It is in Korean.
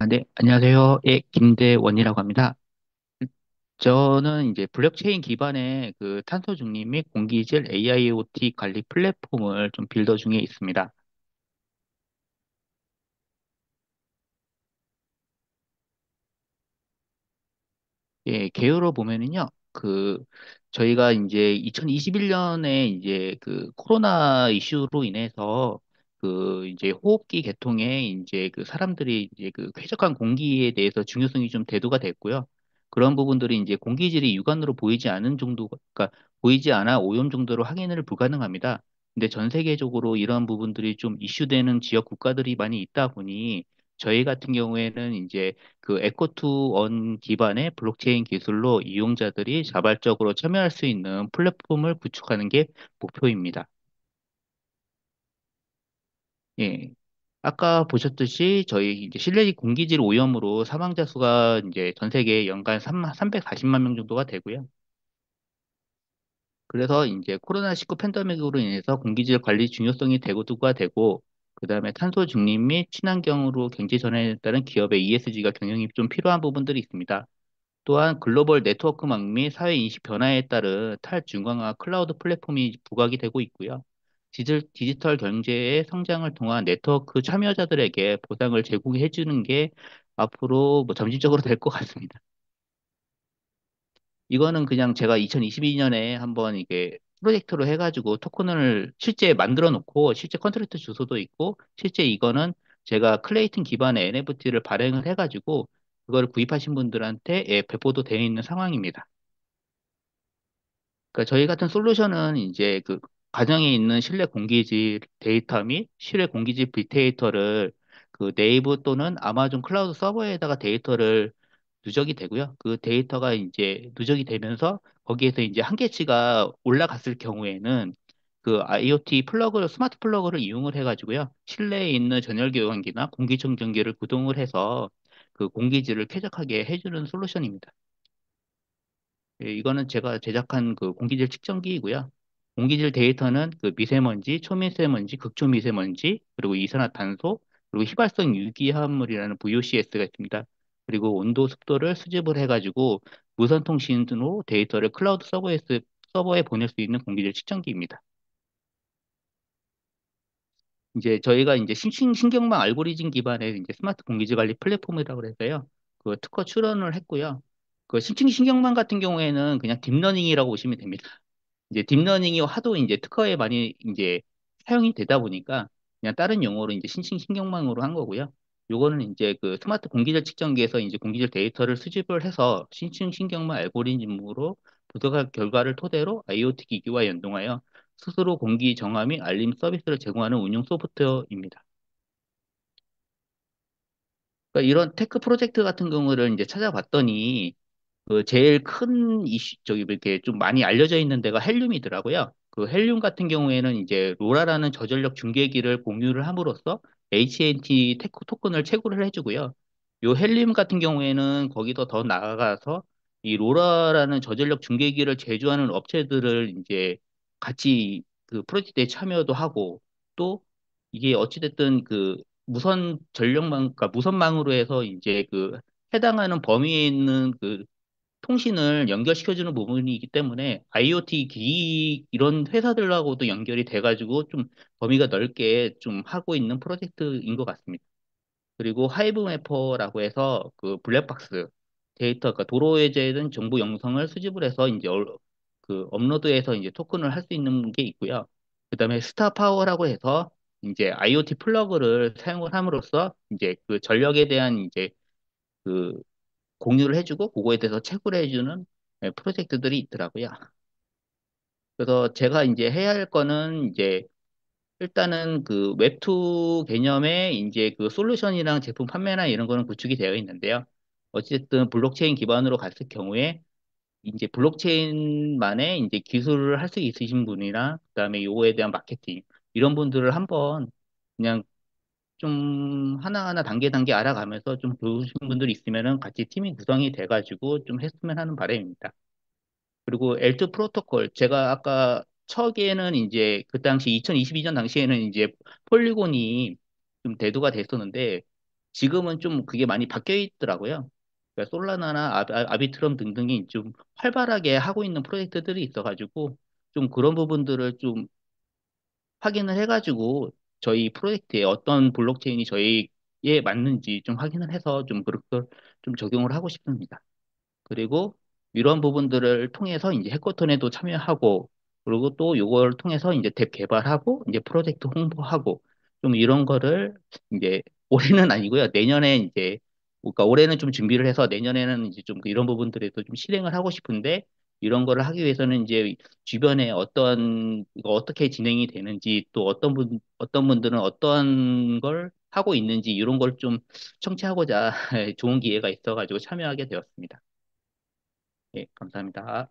네, 안녕하세요. 예, 김대원이라고 합니다. 저는 이제 블록체인 기반의 그 탄소 중립 및 공기질 AIoT 관리 플랫폼을 좀 빌더 중에 있습니다. 예, 개요로 보면은요, 저희가 이제 2021년에 이제 그 코로나 이슈로 인해서 이제 호흡기 계통에 이제 그 사람들이 이제 그 쾌적한 공기에 대해서 중요성이 좀 대두가 됐고요. 그런 부분들이 이제 공기질이 육안으로 보이지 않은 정도, 그러니까 보이지 않아 오염 정도로 확인을 불가능합니다. 근데 전 세계적으로 이런 부분들이 좀 이슈되는 지역 국가들이 많이 있다 보니 저희 같은 경우에는 이제 그 에코투원 기반의 블록체인 기술로 이용자들이 자발적으로 참여할 수 있는 플랫폼을 구축하는 게 목표입니다. 예. 아까 보셨듯이 저희 이제 실내 공기질 오염으로 사망자 수가 이제 전 세계 연간 340만 명 정도가 되고요. 그래서 이제 코로나19 팬데믹으로 인해서 공기질 관리 중요성이 대두가 되고, 그다음에 탄소 중립 및 친환경으로 경제 전환에 따른 기업의 ESG가 경영이 좀 필요한 부분들이 있습니다. 또한 글로벌 네트워크망 및 사회 인식 변화에 따른 탈중앙화 클라우드 플랫폼이 부각이 되고 있고요. 디지털 경제의 성장을 통한 네트워크 참여자들에게 보상을 제공해 주는 게 앞으로 뭐 점진적으로 될 것 같습니다. 이거는 그냥 제가 2022년에 한번 이게 프로젝트로 해가지고 토큰을 실제 만들어 놓고 실제 컨트랙트 주소도 있고 실제 이거는 제가 클레이튼 기반의 NFT를 발행을 해가지고 그걸 구입하신 분들한테 예, 배포도 되어 있는 상황입니다. 그러니까 저희 같은 솔루션은 이제 그 가정에 있는 실내 공기질 데이터 및 실외 공기질 빅데이터를 그 네이버 또는 아마존 클라우드 서버에다가 데이터를 누적이 되고요. 그 데이터가 이제 누적이 되면서 거기에서 이제 한계치가 올라갔을 경우에는 그 IoT 스마트 플러그를 이용을 해가지고요. 실내에 있는 전열교환기나 공기청정기를 구동을 해서 그 공기질을 쾌적하게 해주는 솔루션입니다. 예, 이거는 제가 제작한 그 공기질 측정기이고요. 공기질 데이터는 그 미세먼지, 초미세먼지, 극초미세먼지, 그리고 이산화탄소, 그리고 휘발성 유기화합물이라는 VOCS가 있습니다. 그리고 온도, 습도를 수집을 해가지고 무선 통신으로 데이터를 서버에 보낼 수 있는 공기질 측정기입니다. 이제 저희가 이제 신경망 알고리즘 기반의 이제 스마트 공기질 관리 플랫폼이라고 해서요. 그 특허 출원을 했고요. 그 신경망 같은 경우에는 그냥 딥러닝이라고 보시면 됩니다. 이제 딥러닝이 하도 이제 특허에 많이 이제 사용이 되다 보니까 그냥 다른 용어로 이제 신경망으로 한 거고요. 요거는 이제 그 스마트 공기질 측정기에서 이제 공기질 데이터를 수집을 해서 신경망 알고리즘으로 분석한 결과를 토대로 IoT 기기와 연동하여 스스로 공기 정화 및 알림 서비스를 제공하는 운영 소프트웨어입니다. 그러니까 이런 테크 프로젝트 같은 경우를 이제 찾아봤더니 그 제일 큰 이슈 저기 이렇게 좀 많이 알려져 있는 데가 헬륨이더라고요. 그 헬륨 같은 경우에는 이제 로라라는 저전력 중계기를 공유를 함으로써 HNT 테크 토큰을 채굴을 해주고요. 요 헬륨 같은 경우에는 거기서 더 나아가서 이 로라라는 저전력 중계기를 제조하는 업체들을 이제 같이 그 프로젝트에 참여도 하고 또 이게 어찌됐든 그 그러니까 무선망으로 해서 이제 그 해당하는 범위에 있는 그 통신을 연결시켜주는 부분이기 때문에 IoT 기기 이런 회사들하고도 연결이 돼가지고 좀 범위가 넓게 좀 하고 있는 프로젝트인 것 같습니다. 그리고 하이브 매퍼라고 해서 그 블랙박스 데이터, 그러니까 도로에 대한 정보 영상을 수집을 해서 이제 그 업로드해서 이제 토큰을 할 수 있는 게 있고요. 그다음에 스타파워라고 해서 이제 IoT 플러그를 사용을 함으로써 이제 그 전력에 대한 이제 그 공유를 해주고 그거에 대해서 채굴을 해주는 예, 프로젝트들이 있더라고요. 그래서 제가 이제 해야 할 거는 이제 일단은 그 웹2 개념의 이제 그 솔루션이랑 제품 판매나 이런 거는 구축이 되어 있는데요. 어쨌든 블록체인 기반으로 갔을 경우에 이제 블록체인만의 이제 기술을 할 수 있으신 분이나 그다음에 요거에 대한 마케팅 이런 분들을 한번 그냥 좀 하나하나 단계 알아가면서 좀 배우신 분들 있으면은 같이 팀이 구성이 돼가지고 좀 했으면 하는 바람입니다. 그리고 L2 프로토콜 제가 아까 척에는 이제 그 당시 2022년 당시에는 이제 폴리곤이 좀 대두가 됐었는데 지금은 좀 그게 많이 바뀌어 있더라고요. 그러니까 솔라나나 아비트럼 등등이 좀 활발하게 하고 있는 프로젝트들이 있어가지고 좀 그런 부분들을 좀 확인을 해가지고 저희 프로젝트에 어떤 블록체인이 저희에 맞는지 좀 확인을 해서 좀 그렇게 좀 적용을 하고 싶습니다. 그리고 이런 부분들을 통해서 이제 해커톤에도 참여하고, 그리고 또 이걸 통해서 이제 덱 개발하고, 이제 프로젝트 홍보하고, 좀 이런 거를 이제 올해는 아니고요. 내년에 이제, 그러니까 올해는 좀 준비를 해서 내년에는 이제 좀 이런 부분들에도 좀 실행을 하고 싶은데, 이런 거를 하기 위해서는 이제 주변에 이거 어떻게 진행이 되는지, 또 어떤 분들은 어떤 걸 하고 있는지, 이런 걸 좀 청취하고자 좋은 기회가 있어가지고 참여하게 되었습니다. 예, 감사합니다.